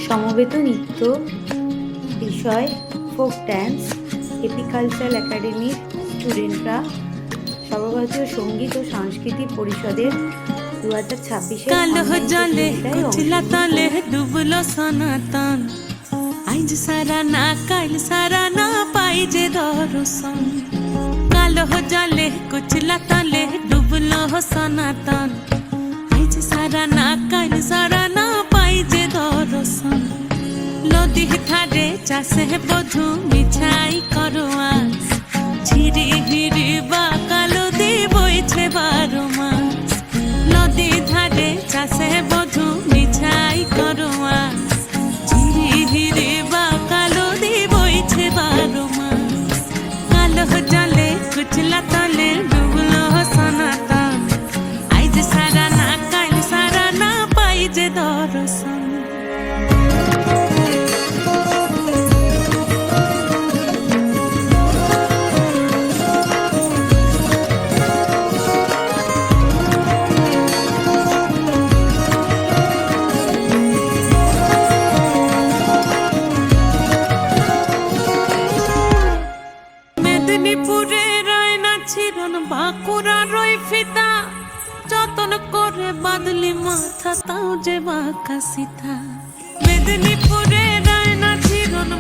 সমবেত নৃত্য বিষয় ফোক ড্যান্স এপিকালচারাল একাডেমির স্টুডেন্টরা সর্বভারতীয় সঙ্গীত ও সাংস্কৃতিক পরিষদের 2026-এর আইজ সারা না কাল সারা না পাই যে দর্শন কালো জলে কুচলা তলে ডুবলো সনাতন আইজ সারা না কাল সারা না পাই যে দর্শন নদী ধারে চাষে বধু মিছাই করোয়াস ঝিরি হিরি বা কালো দি বইছে 12 মাস নদী ধারে চাষে বধু মিছাই করোয়াস হিরে বা কালো দি বইছে 12 মাস কালো জলে কুচলা তলে ডুবলো সনাতন আইজ সারা না কাল সারা না পাই যে দর্শন মেদিনীপুরে রায়না ছিরন বাঁকুড়া রই ফিতা যতন করে বাদলি মাথা তাও যে বাঁকা সিথা মেদিনীপুরে রায়না ছিরন